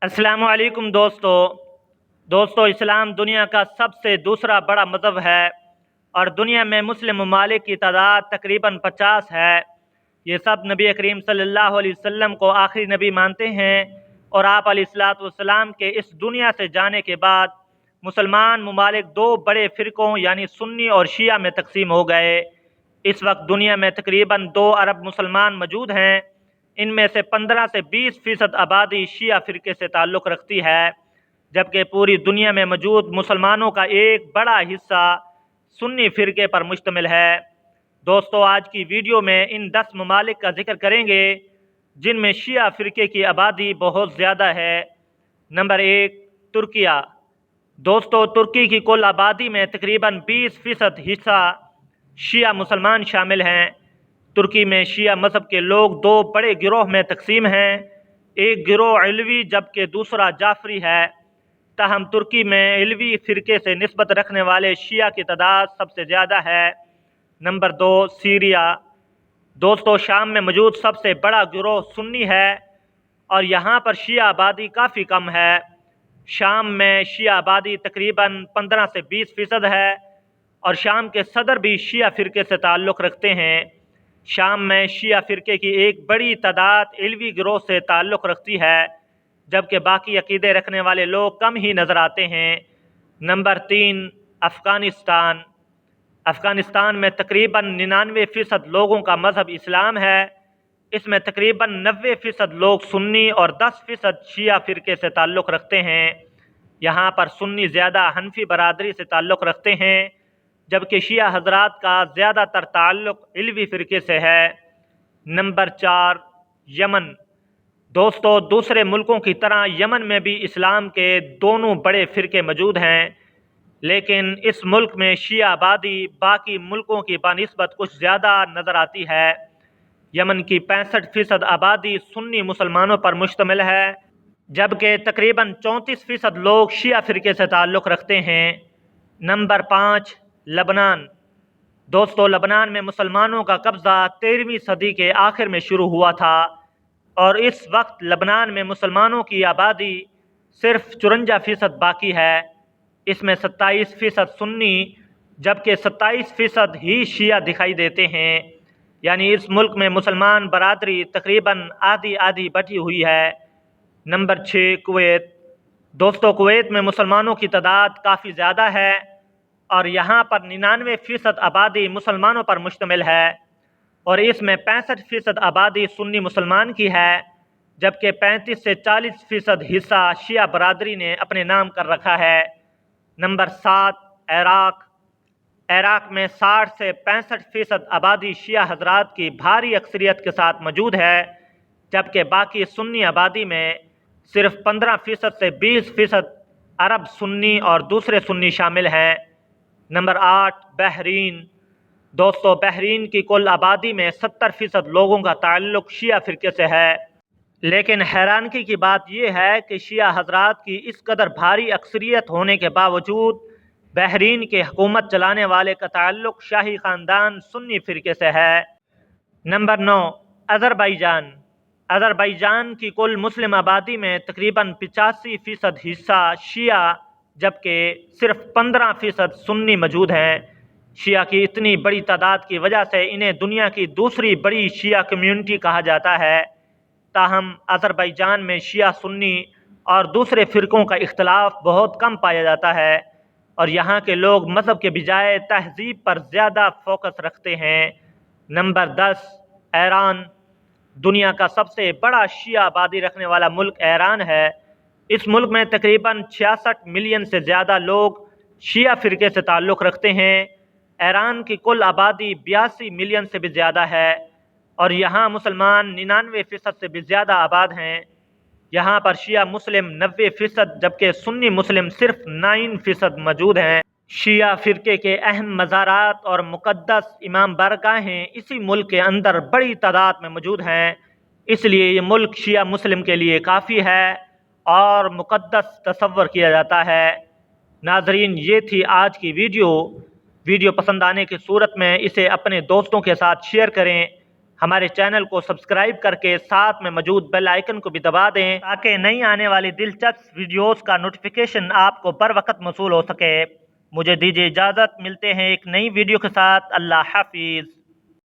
अस्सलाम वालेकुम दोस्तों इस्लाम दुनिया का सबसे दूसरा बड़ा मज़हब है और दुनिया में मुस्लिम ममालिक की तादाद तकरीबन 50 है। ये सब नबी करीम सल्लल्लाहु अलैहि वसल्लम को आखिरी नबी मानते हैं और आप अलैहिस्सलातु वस्सलाम के इस दुनिया से जाने के बाद मुसलमान ममालिक दो बड़े फ़िरक़ों यानी सुन्नी और शिया में तकसीम हो गए। इस वक्त दुनिया में तकरीबन 2 अरब मुसलमान मौजूद हैं। इनमें से 15 से 20% आबादी शिया फ़िरके से ताल्लुक़ रखती है, जबकि पूरी दुनिया में मौजूद मुसलमानों का एक बड़ा हिस्सा सुन्नी फ़िरके पर मुश्तमिल है। दोस्तों, आज की वीडियो में इन 10 ममालिक का जिक्र करेंगे जिनमें शिया फ़िरके की आबादी बहुत ज़्यादा है। नंबर 1, तुर्किया। दोस्तों, तुर्की की कुल आबादी में तकरीबन 20% हिस्सा शिया मुसलमान शामिल हैं। तुर्की में शिया मज़हब के लोग दो बड़े गिरोह में तकसीम हैं। एक गिरोह अलवी जबकि दूसरा जाफरी है। ताहम तुर्की में अलवी फ़िरके से निस्बत रखने वाले शिया की तादाद सबसे ज़्यादा है। Number 2, Syria. दोस्तों, शाम में मौजूद सबसे बड़ा गिरोह सुन्नी है और यहाँ पर शिया आबादी काफ़ी कम है। शाम में शिया आबादी तकरीबन 15 से 20% है और शाम के सदर भी शिया फ़िरके से ताल्लुक़ रखते हैं। शाम में शिया फ़िरके की एक बड़ी तादाद अलवी गिरोह से ताल्लुक़ रखती है, जबकि बाकी अक़ीदे रखने वाले लोग कम ही नज़र आते हैं। नंबर 3, अफ़गानिस्तान। अफ़गानिस्तान में तकरीबन 99% लोगों का मज़हब इस्लाम है। इसमें तकरीबन 90% लोग सुन्नी और 10% शिया फ़िरके से ताल्लुक़ रखते हैं। यहाँ पर सुन्नी ज़्यादा हनफी बरादरी से ताल्लुक़ रखते हैं, जबकि शिया हज़रात का ज़्यादातर ताल्लुक़ अलवी फ़िरके से है। Number 4, Yemen. दोस्तों, दूसरे मुल्कों की तरह यमन में भी इस्लाम के दोनों बड़े फ़िरके मौजूद हैं, लेकिन इस मुल्क में शिया आबादी बाकी मुल्कों की बनिस्बत कुछ ज़्यादा नज़र आती है। यमन की 65% आबादी सुन्नी मुसलमानों पर मुश्तमिल है, जबकि तकरीबन 34% लोग शिया फ़िरके से ताल्लुक़ रखते हैं। नंबर 5, लबनान। दोस्तों, लबनान में मुसलमानों का कब्ज़ा 13वीं सदी के आखिर में शुरू हुआ था और इस वक्त लबनान में मुसलमानों की आबादी सिर्फ 54% बाकी है। इसमें 27% सुन्नी जबकि 27% ही शिया दिखाई देते हैं। यानी इस मुल्क में मुसलमान बरादरी तकरीबन आधी आधी बटी हुई है। Number 6, Kuwait. दोस्तों, कुवैत में मुसलमानों की तादाद काफ़ी ज़्यादा है और यहाँ पर 99% आबादी मुसलमानों पर मुश्तमिल है और इसमें 65% आबादी सुन्नी मुसलमान की है, जबकि 35 से 40% हिस्सा शिया बरादरी ने अपने नाम कर रखा है। Number 7, Iraq. इराक़ में 60 से 65% आबादी शिया हज़रात की भारी अक्सरियत के साथ मौजूद है, जबकि बाकी सुन्नी आबादी में सिर्फ 15% से 20% अरब सुन्नी और दूसरे सुन्नी शामिल हैं। Number 8, Bahrain. दोस्तों, बहरीन की कुल आबादी में 70% लोगों का ताल्लुक़ शिया फ़िरके से है, लेकिन हैरानगी की बात यह है कि शिया हज़रात की इस कदर भारी अक्सरियत होने के बावजूद बहरीन के हुकूमत चलाने वाले का ताल्लुक़ शाही ख़ानदान सुन्नी फ़िरके से है। Number 9, Azerbaijan. अज़रबैजान की कुल मुस्लिम आबादी में तकरीबन 85% हिस्सा शिया जबकि सिर्फ 15% सुन्नी मौजूद हैं। शिया की इतनी बड़ी तादाद की वजह से इन्हें दुनिया की दूसरी बड़ी शिया कम्युनिटी कहा जाता है। ताहम अज़रबैजान में शिया सुन्नी और दूसरे फ़िरक़ों का इख्तलाफ बहुत कम पाया जाता है और यहाँ के लोग मज़हब के बजाय तहज़ीब पर ज़्यादा फोकस रखते हैं। Number 10, Iran. दुनिया का सबसे बड़ा शिया आबादी रखने वाला मुल्क ईरान है। इस मुल्क में तकरीबन 66 मिलियन से ज़्यादा लोग शिया फ़िरके से ताल्लुक़ रखते हैं। ईरान की कुल आबादी 82 मिलियन से भी ज़्यादा है और यहाँ मुसलमान 99% से भी ज़्यादा आबाद हैं। यहाँ पर शिया मुस्लिम 90% जबकि सुन्नी मुस्लिम सिर्फ 9% मौजूद हैं। शिया फ़िरके के अहम मज़ारात और मुक़द्दस इमाम बारगाहें इसी मुल्क के अंदर बड़ी तादाद में मौजूद हैं, इसलिए ये मुल्क शिया मुस्लिम के लिए काफ़ी है और मुक़द्दस तसव्वुर किया जाता है। नाज़रीन, ये थी आज की वीडियो पसंद आने की सूरत में इसे अपने दोस्तों के साथ शेयर करें। ہمارے چینل کو سبسکرائب کر کے ساتھ میں موجود بیل آئیکن کو بھی دبا دیں تاکہ نئی آنے والی دلچسپ ویڈیوز کا نوٹیفیکیشن آپ کو بر وقت موصول ہو سکے۔ مجھے دیجیے اجازت، ملتے ہیں ایک نئی ویڈیو کے ساتھ۔ اللہ حافظ۔